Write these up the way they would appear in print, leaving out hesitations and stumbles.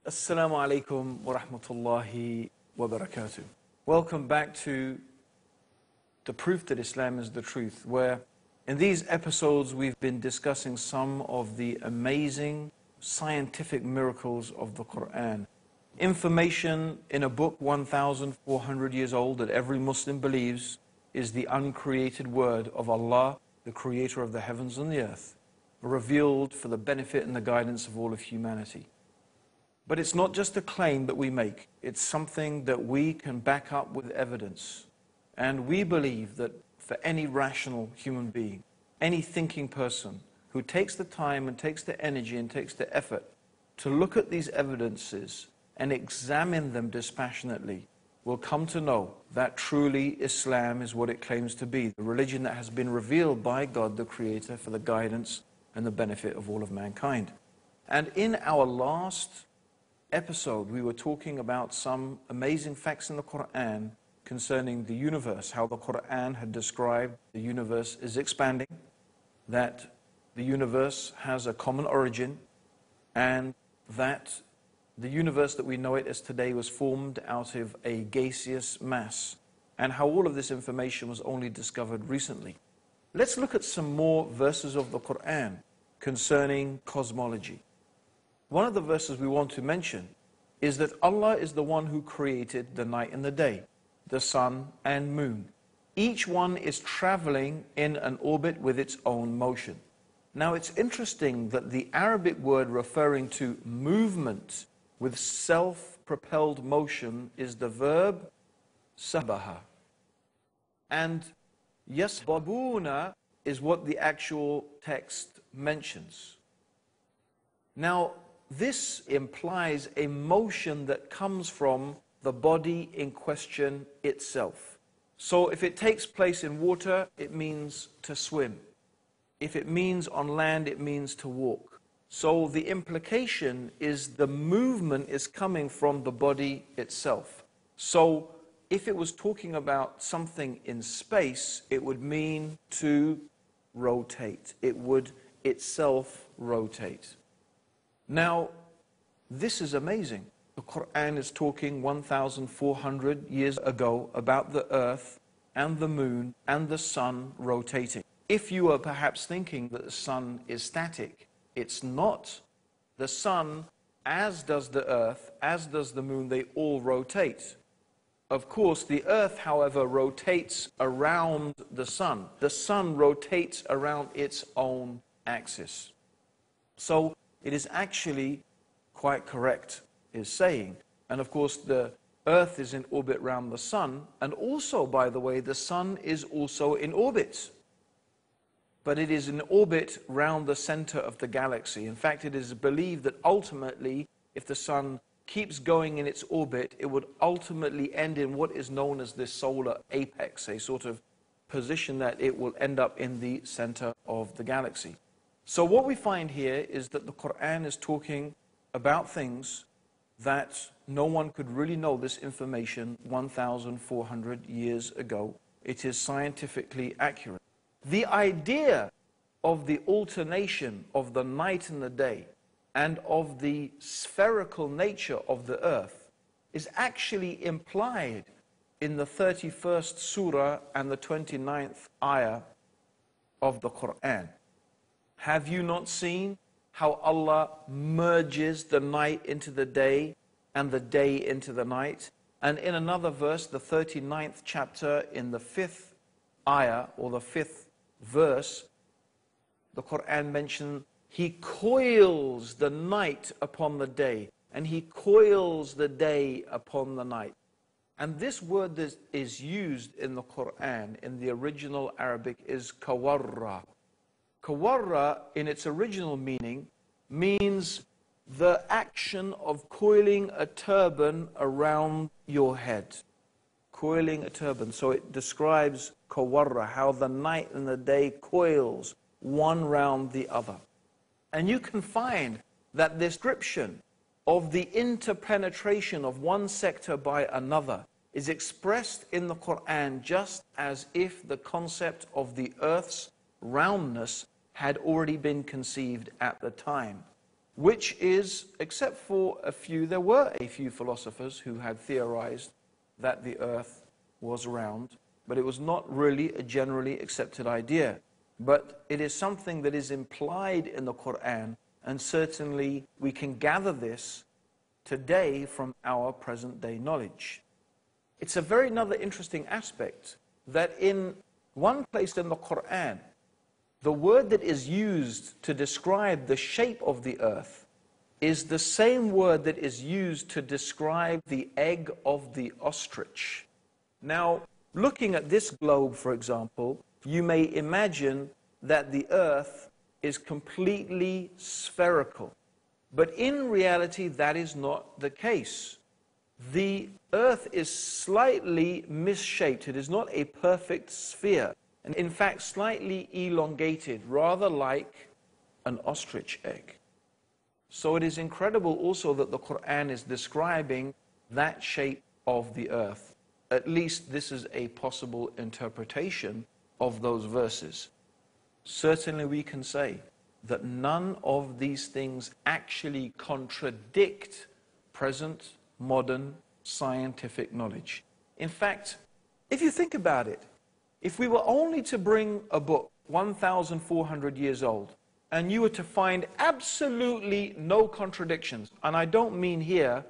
Assalamu alaikum wa rahmatullahi wa barakatuh. Welcome back to the proof that Islam is the truth, where in these episodes we've been discussing some of the amazing scientific miracles of the Quran. Information in a book 1,400 years old that every Muslim believes is the uncreated word of Allah, the creator of the heavens and the earth, revealed for the benefit and the guidance of all of humanity. But it's not just a claim that we make, it's something that we can back up with evidence. And we believe that for any rational human being, any thinking person who takes the time and takes the energy and takes the effort to look at these evidences and examine them dispassionately, will come to know that truly Islam is what it claims to be, the religion that has been revealed by God the Creator for the guidance and the benefit of all of mankind. And in our last episode, we were talking about some amazing facts in the Quran concerning the universe, how the Quran had described the universe is expanding, that the universe has a common origin, and that the universe that we know it as today was formed out of a gaseous mass, and how all of this information was only discovered recently. Let's look at some more verses of the Quran concerning cosmology. One of the verses we want to mention is that Allah is the one who created the night and the day, the sun and moon. Each one is traveling in an orbit with its own motion. Now it's interesting that the Arabic word referring to movement with self-propelled motion is the verb sabaha. And yasbabuna is what the actual text mentions. Now, this implies a motion that comes from the body in question itself. So if it takes place in water, it means to swim. If it means on land, it means to walk. So the implication is the movement is coming from the body itself. So if it was talking about something in space, it would mean to rotate. It would itself rotate. Now, this is amazing. The Quran is talking 1,400 years ago about the earth and the moon and the sun rotating. If you are perhaps thinking that the sun is static, it's not. The sun, as does the earth, as does the moon, they all rotate. Of course, the earth, however, rotates around the sun. The sun rotates around its own axis. So it is actually quite correct, is saying. And of course, the earth is in orbit around the sun. And also, by the way, the sun is also in orbit. But it is in orbit round the center of the galaxy. In fact, it is believed that ultimately, if the sun keeps going in its orbit, it would ultimately end in what is known as the solar apex, a sort of position that it will end up in the center of the galaxy. So what we find here is that the Quran is talking about things that no one could really know this information 1,400 years ago. It is scientifically accurate. The idea of the alternation of the night and the day and of the spherical nature of the earth is actually implied in the 31st surah and the 29th ayah of the Quran. Have you not seen how Allah merges the night into the day and the day into the night? And in another verse, the 39th chapter, in the 5th ayah or the 5th verse, the Quran mentions He coils the night upon the day and He coils the day upon the night. And this word that is used in the Quran in the original Arabic is kawarra. Kawarra, in its original meaning, means the action of coiling a turban around your head. Coiling a turban. So it describes kawarra, how the night and the day coils one round the other. And you can find that this description of the interpenetration of one sector by another is expressed in the Quran just as if the concept of the earth's roundness had already been conceived at the time. which is, except for there were a few philosophers who had theorized that the earth was round, but it was not really a generally accepted idea. But it is something that is implied in the Quran, and certainly we can gather this today from our present day knowledge. It's a very another interesting aspect that in one place in the Quran, the word that is used to describe the shape of the earth is the same word that is used to describe the egg of the ostrich. Now, looking at this globe, for example, you may imagine that the earth is completely spherical. But in reality, that is not the case. The earth is slightly misshaped. It is not a perfect sphere. And in fact, slightly elongated, rather like an ostrich egg. So it is incredible also that the Quran is describing that shape of the earth. At least this is a possible interpretation of those verses. Certainly we can say that none of these things actually contradict present modern scientific knowledge. In fact, if you think about it, if we were only to bring a book 1,400 years old and you were to find absolutely no contradictions, and I don't mean here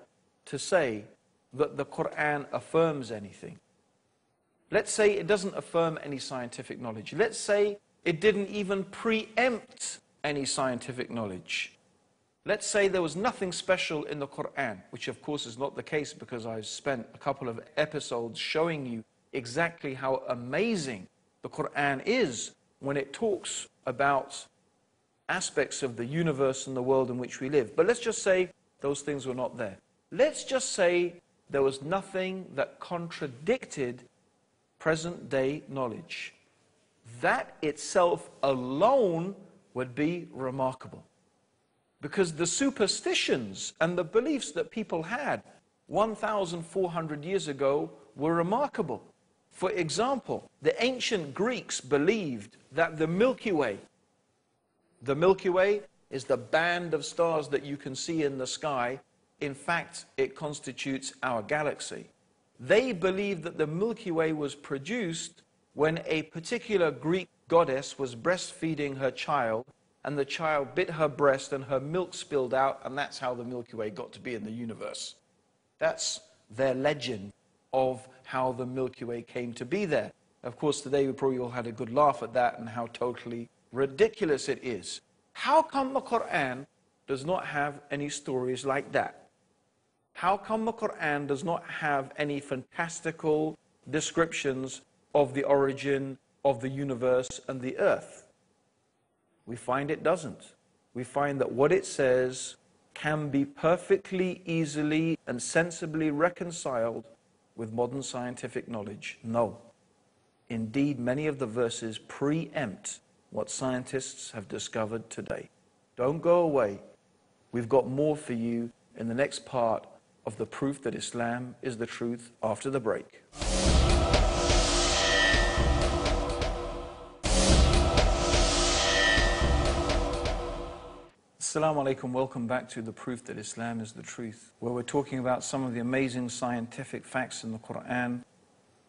to say that the Quran affirms anything. Let's say it doesn't affirm any scientific knowledge. Let's say it didn't even preempt any scientific knowledge. Let's say there was nothing special in the Quran, which of course is not the case because I've spent a couple of episodes showing you exactly how amazing the Quran is when it talks about aspects of the universe and the world in which we live. But let's just say those things were not there. Let's just say there was nothing that contradicted present day knowledge. That itself alone would be remarkable. Because the superstitions and the beliefs that people had 1,400 years ago were remarkable. For example, the ancient Greeks believed that the Milky Way is the band of stars that you can see in the sky. In fact, it constitutes our galaxy. They believed that the Milky Way was produced when a particular Greek goddess was breastfeeding her child, and the child bit her breast and her milk spilled out, and that's how the Milky Way got to be in the universe. That's their legend of how the Milky Way came to be there. Of course, today we probably all had a good laugh at that and how totally ridiculous it is. How come the Quran does not have any stories like that? How come the Quran does not have any fantastical descriptions of the origin of the universe and the earth? We find it doesn't. We find that what it says can be perfectly, easily, and sensibly reconciled with modern scientific knowledge. No. Indeed, many of the verses preempt what scientists have discovered today. Don't go away. We've got more for you in the next part of the proof that Islam is the truth after the break. Assalamu alaikum, welcome back to the proof that Islam is the truth, where we're talking about some of the amazing scientific facts in the Quran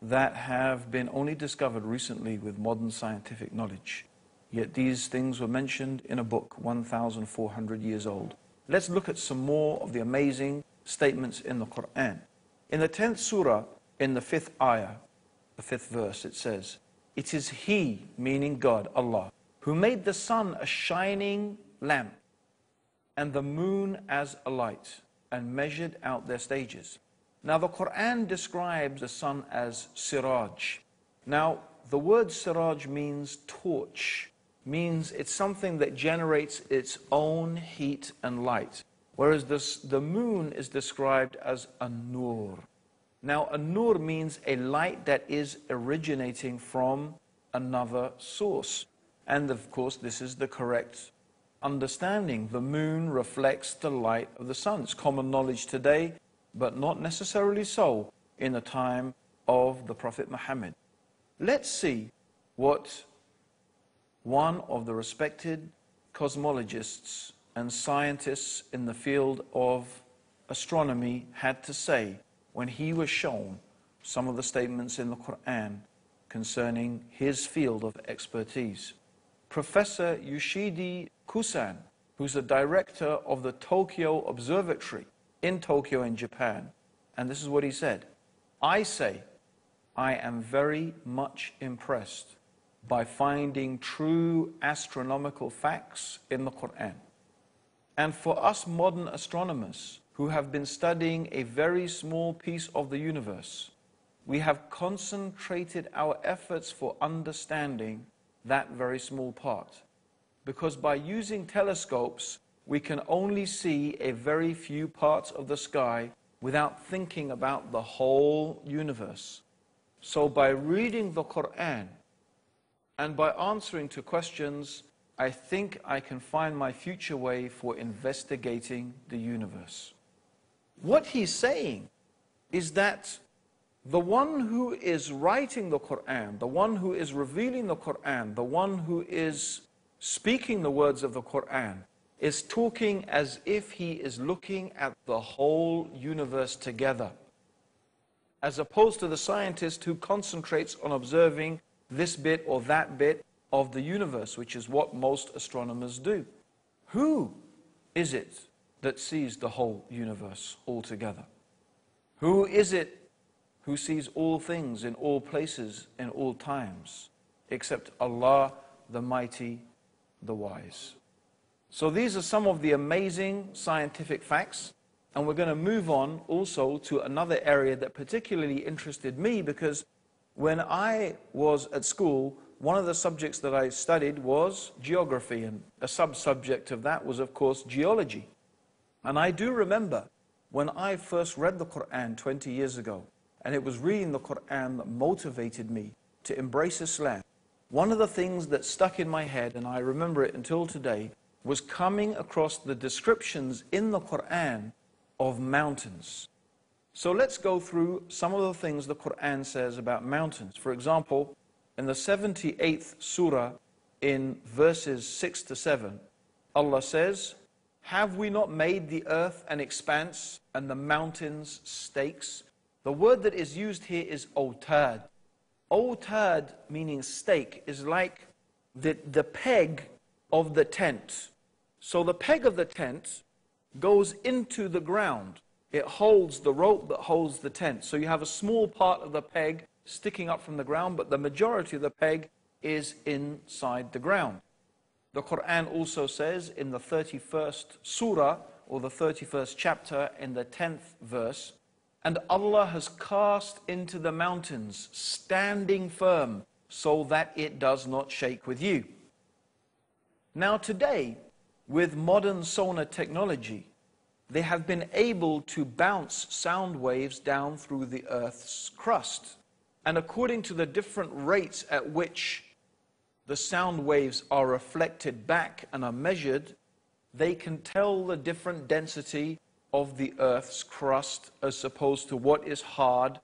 that have been only discovered recently with modern scientific knowledge. Yet these things were mentioned in a book 1,400 years old. Let's look at some more of the amazing statements in the Quran. In the 10th surah, in the 5th ayah, the 5th verse, it says, "It is He," meaning God, Allah, "who made the sun a shining lamp and the moon as a light, and measured out their stages." Now the Quran describes the sun as siraj. Now the word siraj means torch, means it's something that generates its own heat and light. Whereas the moon is described as a nur. Now a nur means a light that is originating from another source. And of course this is the correct understanding. The moon reflects the light of the sun. It's common knowledge today, but not necessarily so in the time of the Prophet Muhammad. Let's see what one of the respected cosmologists and scientists in the field of astronomy had to say when he was shown some of the statements in the Quran concerning his field of expertise. Professor Yoshidi Kusan, who's the director of the Tokyo Observatory in Tokyo in Japan, and this is what he said: I say, I am very much impressed by finding true astronomical facts in the Quran. And for us modern astronomers who have been studying a very small piece of the universe, we have concentrated our efforts for understanding that very small part. Because by using telescopes, we can only see a very few parts of the sky without thinking about the whole universe. So by reading the Quran and by answering to questions, I think I can find my future way for investigating the universe. What he's saying is that the one who is writing the Quran, the one who is revealing the Quran, the one who is speaking the words of the Quran, is talking as if he is looking at the whole universe together, as opposed to the scientist who concentrates on observing this bit or that bit of the universe, which is what most astronomers do. Who is it that sees the whole universe altogether? Who is it who sees all things in all places in all times, except Allah, the Mighty, the Wise? So these are some of the amazing scientific facts, and we're going to move on also to another area that particularly interested me, because when I was at school, one of the subjects that I studied was geography, and a sub-subject of that was, of course, geology. And I do remember when I first read the Quran 20 years ago, and it was reading the Quran that motivated me to embrace Islam. One of the things that stuck in my head, and I remember it until today, was coming across the descriptions in the Quran of mountains. So let's go through some of the things the Quran says about mountains. For example, in the 78th surah, in verses 6 to 7, Allah says, have we not made the earth an expanse and the mountains stakes? The word that is used here is otad. Otad, meaning stake, is like the peg of the tent. So the peg of the tent goes into the ground. It holds the rope that holds the tent. So you have a small part of the peg sticking up from the ground, but the majority of the peg is inside the ground. The Quran also says in the 31st surah, or the 31st chapter, in the 10th verse, and Allah has cast into the mountains, standing firm, so that it does not shake with you. Now today, with modern sonar technology, they have been able to bounce sound waves down through the Earth's crust. And according to the different rates at which the sound waves are reflected back and are measured, they can tell the different density of the Earth's crust as opposed to what is hard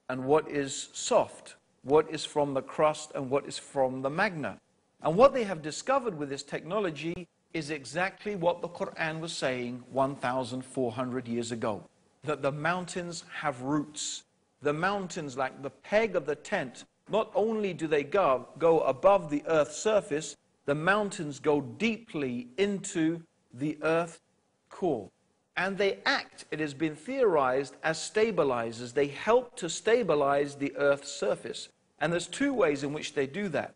and what is soft, what is from the crust and what is from the magma. And what they have discovered with this technology is exactly what the Quran was saying 1,400 years ago, that the mountains have roots. The mountains, like the peg of the tent, not only do they go above the Earth's surface, the mountains go deeply into the Earth's core. And they act, it has been theorized, as stabilizers. They help to stabilize the Earth's surface. And there's two ways in which they do that.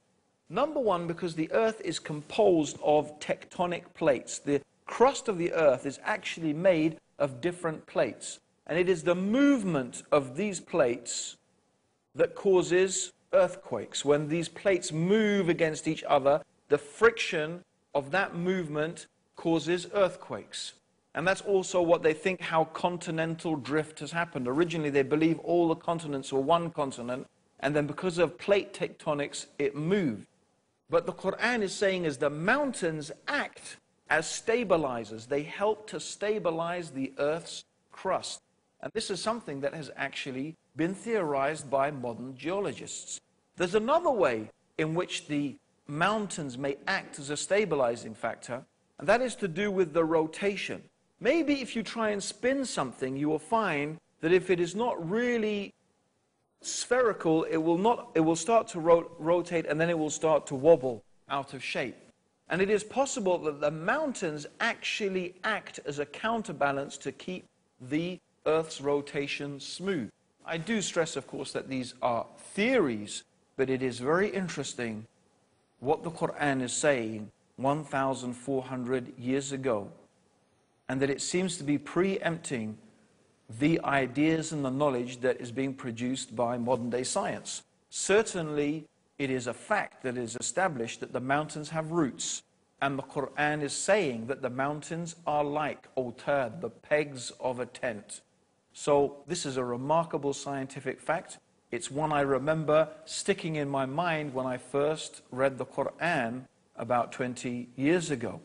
Number one, because the Earth is composed of tectonic plates. The crust of the Earth is actually made of different plates. And it is the movement of these plates that causes earthquakes. When these plates move against each other, the friction of that movement causes earthquakes. And that's also what they think how continental drift has happened. Originally, they believe all the continents were one continent, and then because of plate tectonics, it moved. But the Quran is saying is the mountains act as stabilizers. They help to stabilize the Earth's crust. And this is something that has actually been theorized by modern geologists. There's another way in which the mountains may act as a stabilizing factor, and that is to do with the rotation. Maybe if you try and spin something, you will find that if it is not really spherical, it will start to rotate, and then it will start to wobble out of shape. And it is possible that the mountains actually act as a counterbalance to keep the Earth's rotation smooth. I do stress, of course, that these are theories, but it is very interesting what the Quran is saying 1,400 years ago, and that it seems to be preempting the ideas and the knowledge that is being produced by modern-day science. Certainly, it is a fact that is established that the mountains have roots, and the Quran is saying that the mountains are like autad, the pegs of a tent. So this is a remarkable scientific fact. It's one I remember sticking in my mind when I first read the Quran about 20 years ago.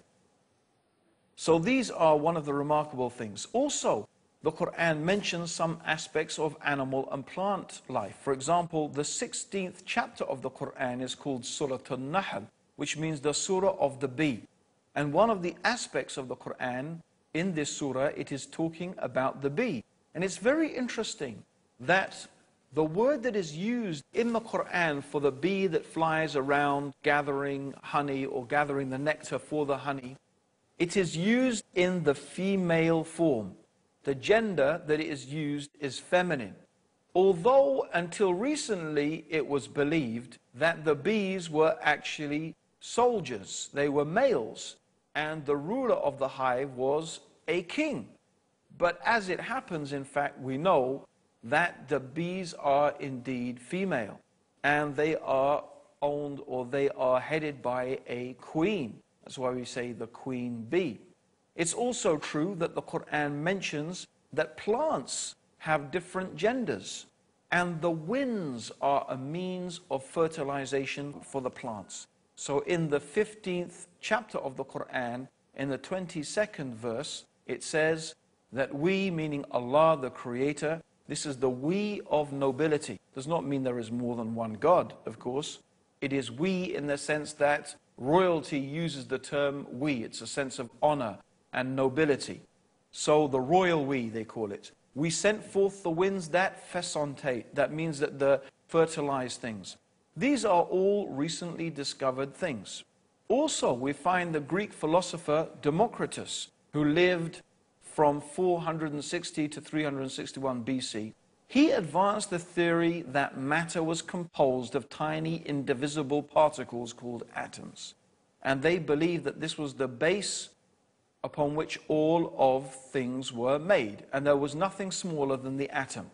So these are one of the remarkable things. Also, the Quran mentions some aspects of animal and plant life. For example, the 16th chapter of the Quran is called Surah An-Nahl, which means the surah of the bee. And one of the aspects of the Quran in this surah, it is talking about the bee. And it's very interesting that the word that is used in the Quran for the bee that flies around gathering honey or gathering the nectar for the honey, it is used in the female form. The gender that it is used is feminine. Although until recently it was believed that the bees were actually soldiers, they were males, and the ruler of the hive was a king. But as it happens, in fact, we know that the bees are indeed female, and they are owned, or they are headed by a queen. That's why we say the queen bee. It's also true that the Quran mentions that plants have different genders, and the winds are a means of fertilization for the plants. So in the 15th chapter of the Quran, in the 22nd verse, it says that we, meaning Allah the Creator, this is the we of nobility. Does not mean there is more than one God, of course. It is we in the sense that royalty uses the term we. It's a sense of honor and nobility. So the royal we, they call it. We sent forth the winds that fesontate. That means that the fertilize things. These are all recently discovered things. Also, we find the Greek philosopher Democritus, who lived from 460 to 361 BC. He advanced the theory that matter was composed of tiny indivisible particles called atoms. And they believed that this was the base upon which all of things were made, and there was nothing smaller than the atom.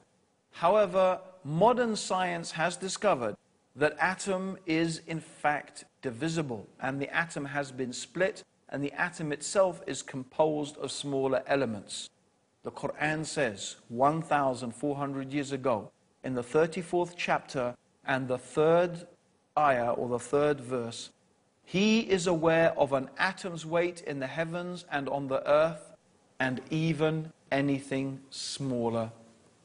However, modern science has discovered that atom is in fact divisible, and the atom has been split, and the atom itself is composed of smaller elements. The Quran says 1,400 years ago, in the 34th chapter and the 3rd ayah, or the 3rd verse, He is aware of an atom's weight in the heavens and on the earth, and even anything smaller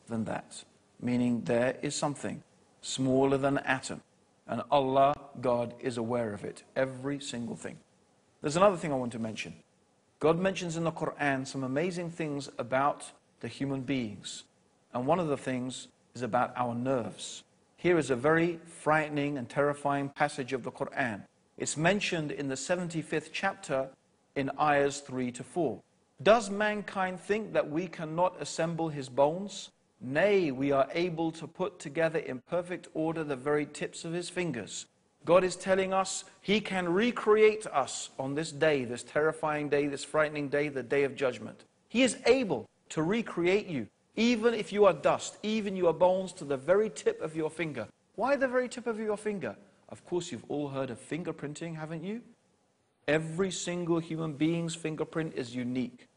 than that. Meaning there is something smaller than an atom, and Allah, God, is aware of it, every single thing. There's another thing I want to mention. God mentions in the Quran some amazing things about the human beings, and one of the things is about our nerves. Here is a very frightening and terrifying passage of the Quran. It's mentioned in the 75th chapter in ayahs 3 to 4. Does mankind think that we cannot assemble his bones? Nay, we are able to put together in perfect order the very tips of his fingers. God is telling us He can recreate us on this day, this terrifying day, this frightening day, the day of judgment. He is able to recreate you, even if you are dust, even your bones, to the very tip of your finger. Why the very tip of your finger? Of course, you've all heard of fingerprinting, haven't you? Every single human being's fingerprint is unique.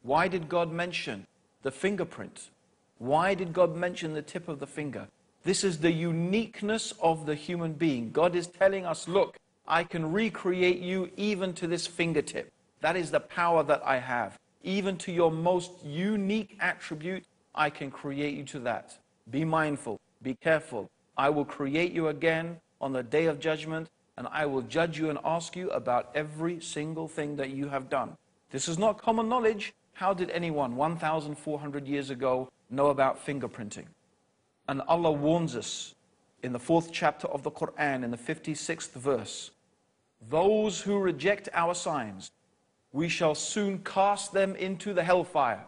Why did God mention the fingerprint? Why did God mention the tip of the finger? This is the uniqueness of the human being. God is telling us, look, I can recreate you even to this fingertip. That is the power that I have. Even to your most unique attribute, I can create you to that. Be mindful, be careful. I will create you again on the day of judgment, and I will judge you and ask you about every single thing that you have done. This is not common knowledge. How did anyone 1,400 years ago know about fingerprinting? And Allah warns us in the 4th chapter of the Quran, in the 56th verse, those who reject our signs, we shall soon cast them into the hellfire.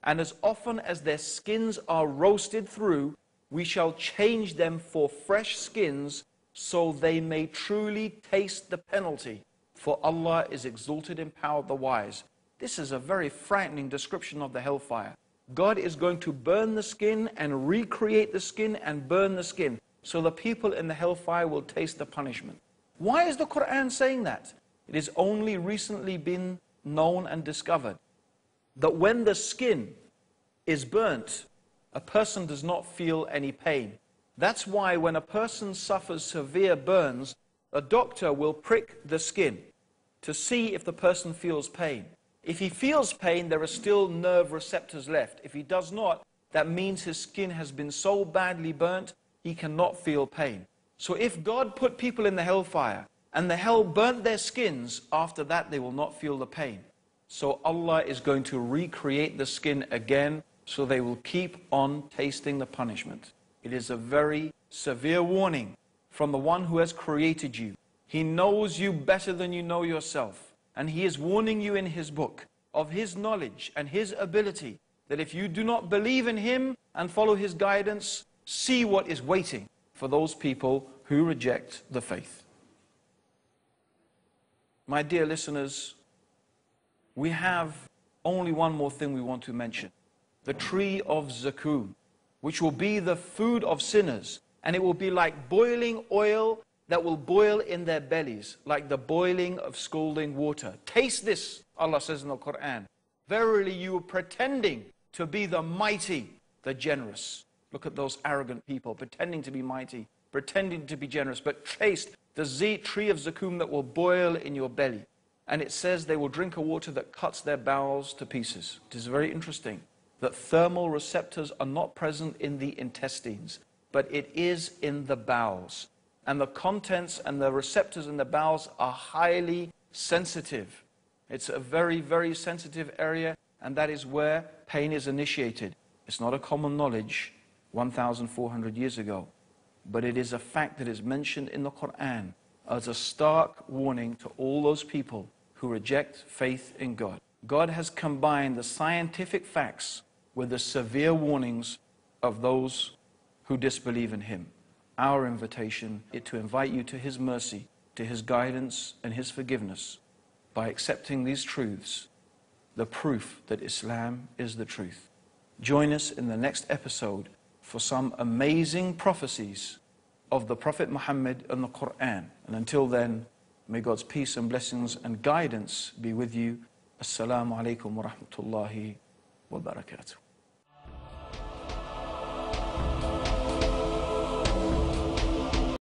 And as often as their skins are roasted through, we shall change them for fresh skins, so they may truly taste the penalty. For Allah is exalted in power, the wise. This is a very frightening description of the hellfire. God is going to burn the skin and recreate the skin and burn the skin, so the people in the hellfire will taste the punishment. Why is the Quran saying that? It has only recently been known and discovered that when the skin is burnt, a person does not feel any pain. That's why when a person suffers severe burns, a doctor will prick the skin to see if the person feels pain. If he feels pain, there are still nerve receptors left. If he does not, that means his skin has been so badly burnt, he cannot feel pain. So if God put people in the hellfire and the hell burnt their skins, after that they will not feel the pain. So Allah is going to recreate the skin again, so they will keep on tasting the punishment. It is a very severe warning from the one who has created you. He knows you better than you know yourself. And He is warning you in His book of His knowledge and His ability, that if you do not believe in Him and follow His guidance, see what is waiting for those people who reject the faith. My dear listeners, we have only one more thing we want to mention. The tree of Zakum, which will be the food of sinners, and it will be like boiling oil that will boil in their bellies, like the boiling of scalding water. Taste this, Allah says in the Quran. Verily you are pretending to be the mighty, the generous. Look at those arrogant people, pretending to be mighty, pretending to be generous, but taste the tree of Zakum that will boil in your belly. And it says they will drink a water that cuts their bowels to pieces. It is very interesting that thermal receptors are not present in the intestines, but it is in the bowels. And the contents and the receptors in the bowels are highly sensitive. It's a very, very sensitive area, and that is where pain is initiated. It's not a common knowledge 1,400 years ago, but it is a fact that is mentioned in the Quran as a stark warning to all those people who reject faith in God. God has combined the scientific facts with the severe warnings of those who disbelieve in Him. Our invitation is to invite you to His mercy, to His guidance and His forgiveness by accepting these truths, the proof that Islam is the truth. Join us in the next episode for some amazing prophecies of the Prophet Muhammad and the Quran. And until then, may God's peace and blessings and guidance be with you. Assalamu alaikum wa rahmatullahi wa barakatuh.